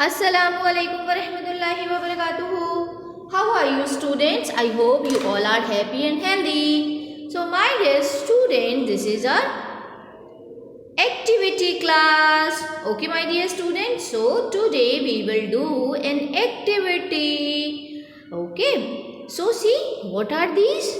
Assalamu alaikum wa rahmatullahi wa barakatuhu. How are you students? I hope you all are happy and healthy. So my dear student, this is our activity class. Okay my dear students. So today we will do an activity. Okay. So see, what are these?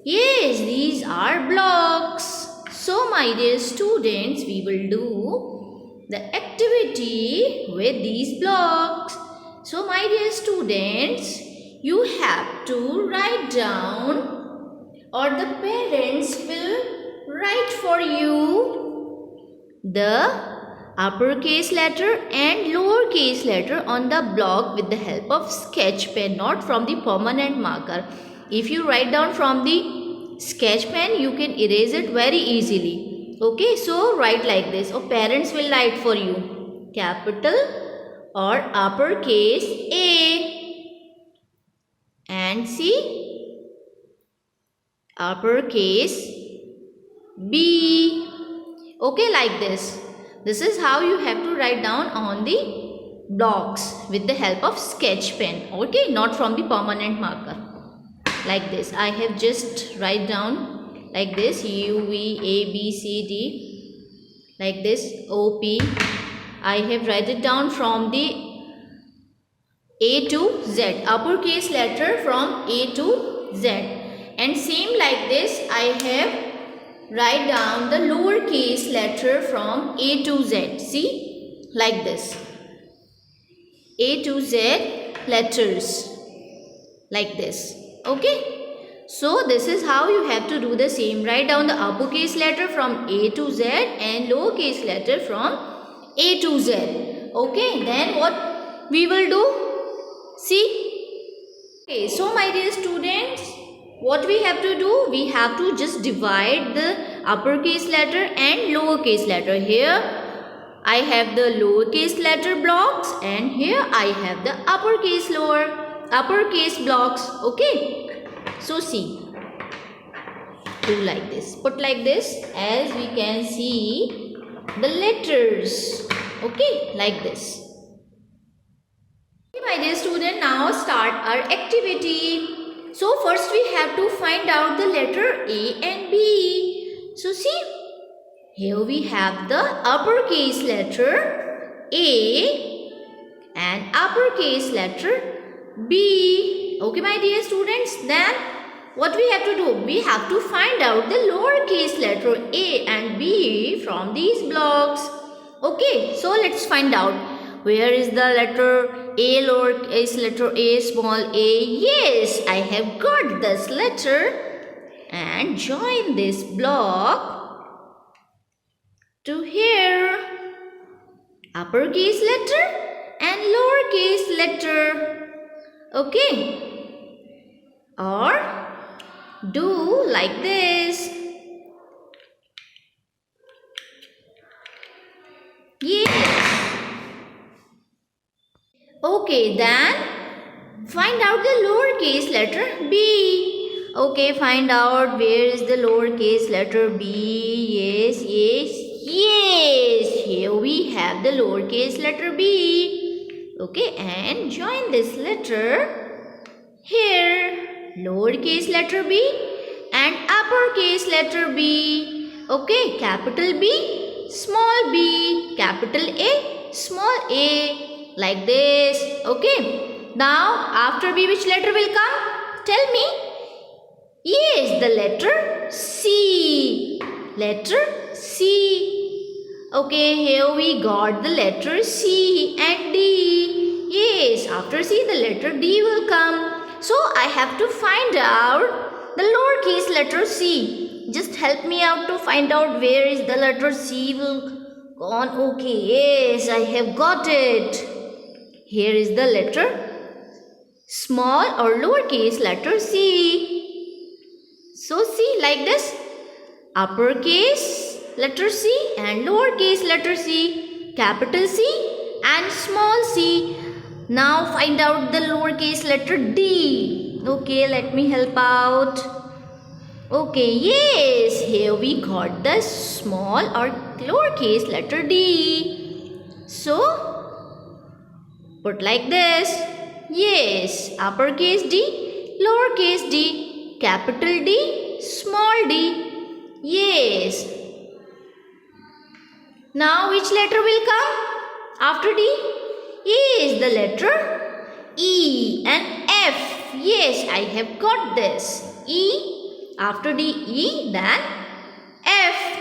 Yes, these are blocks. So my dear students, we will do the activity with these blocks. So my dear students, you have to write down, or the parents will write for you the uppercase letter and lowercase letter on the block with the help of sketch pen, not from the permanent marker. If you write down from the sketch pen, you can erase it very easily. Okay, so write like this, or parents will write for you. Capital or uppercase A, and see, uppercase B. Okay, like this. This is how you have to write down on the blocks with the help of sketch pen. Okay, not from the permanent marker. Like this. I have just write down like this, U, V, A, B, C, D, like this, O, P. I have write it down from the A to Z, uppercase letter from A to Z. And same like this, I have write down the lowercase letter from A to Z. See, like this, A to Z letters, like this. Okay. So this is how you have to do the same. Write down the uppercase letter from A to Z and lowercase letter from A to Z. Okay, then what we will do? See? Okay, so my dear students, what we have to do? We have to just divide the uppercase letter and lowercase letter. Here I have the lowercase letter blocks and here I have the uppercase blocks. Okay. So see, do like this, put like this, as we can see the letters. Okay, like this. Okay, my dear student, now start our activity. So first we have to find out the letter A and B. So see, here we have the uppercase letter A and uppercase letter B. Okay my dear students, then what we have to do? We have to find out the lowercase letter A and B from these blocks. Okay, so let's find out. Where is the letter A, lowercase letter A, small a? Yes, I have got this letter and join this block to here. Uppercase letter and lowercase letter. Okay. Or do like this. Yes. Okay, then find out the lowercase letter B. Okay, find out where is the lowercase letter B. Yes, yes, yes. Here we have the lowercase letter B. Okay, and join this letter here. Lowercase letter B and uppercase letter B. Okay, capital B, small b, capital A, small a, like this. Okay, now after B which letter will come? Tell me. Yes, the letter C. Letter C. Okay, here we got the letter C and D. Yes, after C the letter D will come. So I have to find out the lowercase letter C. Just help me out to find out where is the letter C will gone. Okay, yes, I have got it. Here is the letter small or lowercase letter C. So see, like this, uppercase letter C and lowercase letter C, capital C and small c. Now find out the lowercase letter D. Okay, let me help out. Okay, yes, here we got the small or lowercase letter D. So Put like this. Yes, uppercase D, lowercase d, capital D, small d. Yes. Now which letter will come after D? Yes, the letter E and F. Yes, I have got this. E, after D, E, then F.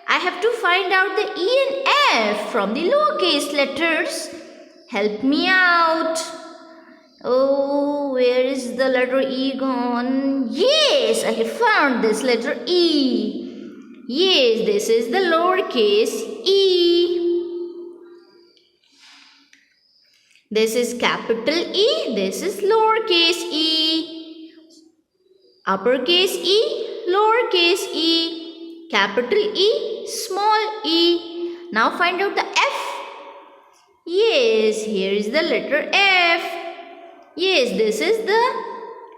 I have to find out the E and F from the lowercase letters. Help me out. Oh, where is the letter E gone? Yes, I have found this letter E. Yes, this is the lowercase e. This is capital E, this is lowercase e. Uppercase E, lowercase e, capital E, small e. Now find out the F. Yes, here is the letter F. Yes, this is the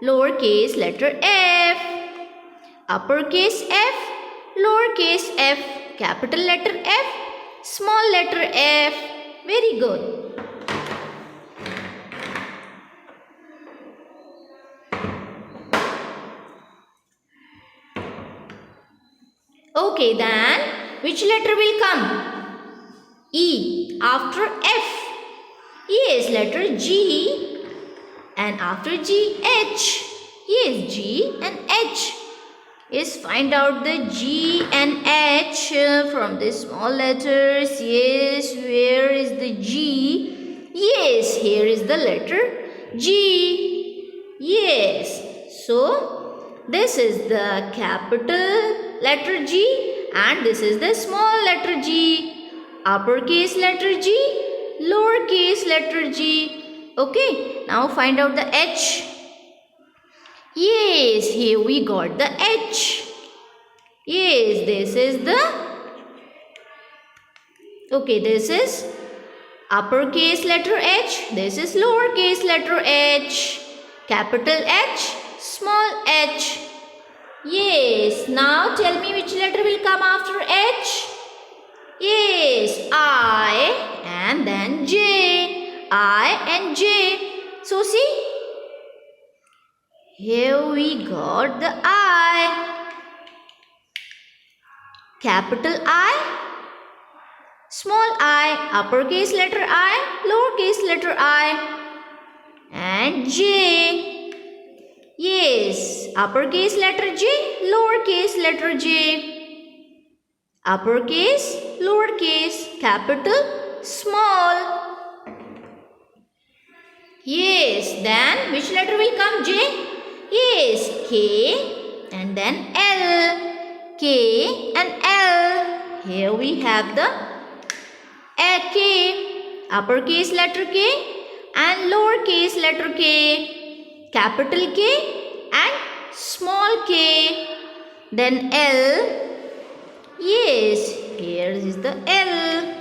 lowercase letter F. Uppercase F, lowercase f, capital letter F, small letter f. Very good. Okay, then which letter will come? E after F. Yes, letter G, and after G, H. Yes, G and H. Yes, find out the G and H from the small letters. Yes, where is the G? Yes, here is the letter G. Yes, so this is the capital letter G and this is the small letter G. Uppercase letter G, lowercase letter G. Okay, now find out the H. Yes, here we got the H. Yes, this is the, okay, this is uppercase letter H. This is lowercase letter h. Capital H, small h. Yes, now tell me which letter will come after H. Yes, I and then J. I and J. So see, here we got the I. Capital I, small I, uppercase letter I, lowercase letter I, and J. Yes, uppercase letter J, lowercase letter J. Uppercase, lowercase, capital, small. Yes, then which letter will come? J? Yes, K and then L. K and L. Here we have the K. Uppercase letter K and lowercase letter K. Capital K and small k. Then L. Yes, here is the L.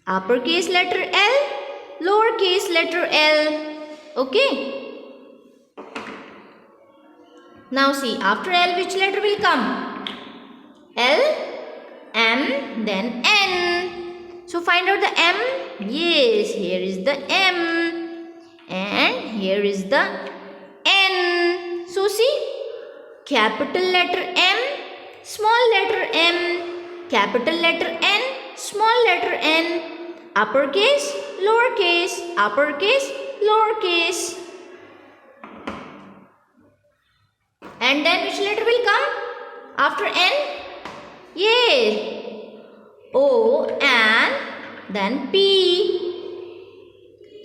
Uppercase letter L, lowercase letter L. Okay. Now see, after L which letter will come? L, M, then N. So find out the M. Yes, here is the M. And here is the N. So see, capital letter M, small letter m, capital letter N, small letter n, uppercase, lowercase, uppercase, lowercase. And then which letter will come after N? Yes, O and then P.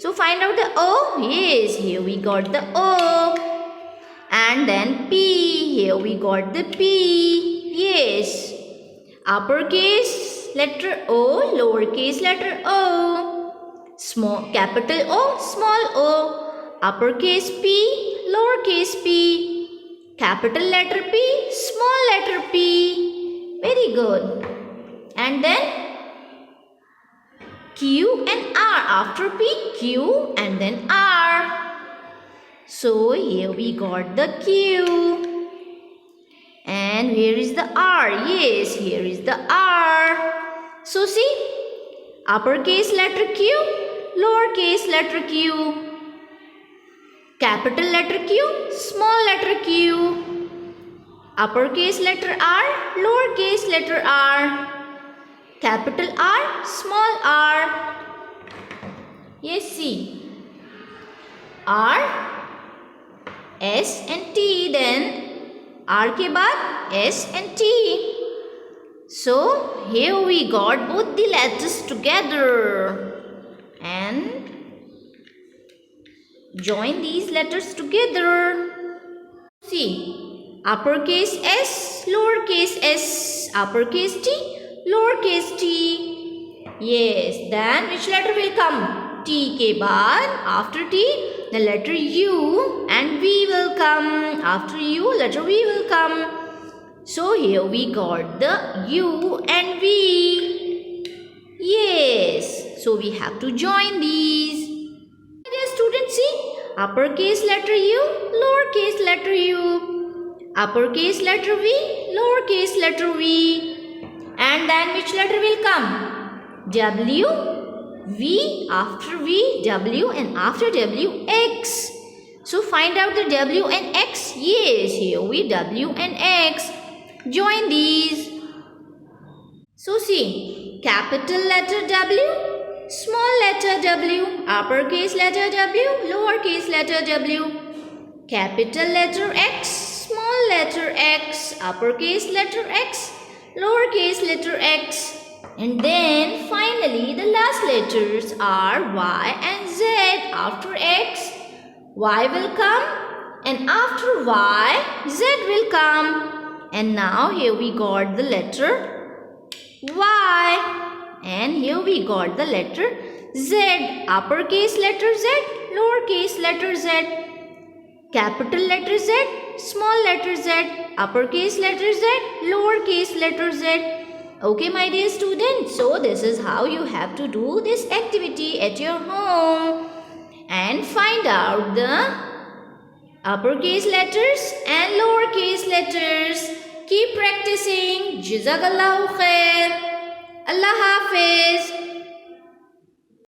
So find out the O. Yes, here we got the O. And then P. Here we got the P. Yes, uppercase letter O, lowercase letter O, small capital O, small o, uppercase P, lowercase p, capital letter P, small letter p. Very good. And then Q and R. After P, Q and then R. So here we got the Q. And where is the R? Yes, here is the R. So see, uppercase letter Q, lowercase letter q. Capital letter Q, small letter q. Uppercase letter R, lowercase letter r. Capital R, small r. Yes, see. R, S and T, then R के बाद S and T. So here we got both the letters together and join these letters together. See, uppercase S, lowercase s, uppercase T, lowercase t. Yes, then which letter will come? T के बाद, after T, the letter U and V will come. After U, letter V will come. So here we got the U and V. Yes, so we have to join these. Dear students, see, uppercase letter U, lowercase letter u, uppercase letter V, lowercase letter v, and then which letter will come? W, V, after V, W, and after W, X. So find out the W and X. Yes, here we W and X. Join these. So see, capital letter W, small letter w, uppercase letter W, lowercase letter w, capital letter X, small letter x, uppercase letter X, lowercase letter x. And then finally the last letters are Y and Z. After X, Y will come, and after Y, Z will come. And now here we got the letter Y. And here we got the letter Z. Uppercase letter Z, lowercase letter z, capital letter Z, small letter z, uppercase letter Z, lowercase letter z. Okay, my dear students, so this is how you have to do this activity at your home and find out the uppercase letters and lowercase letters. Keep practicing. Jazakallahu khair. Allah Hafiz.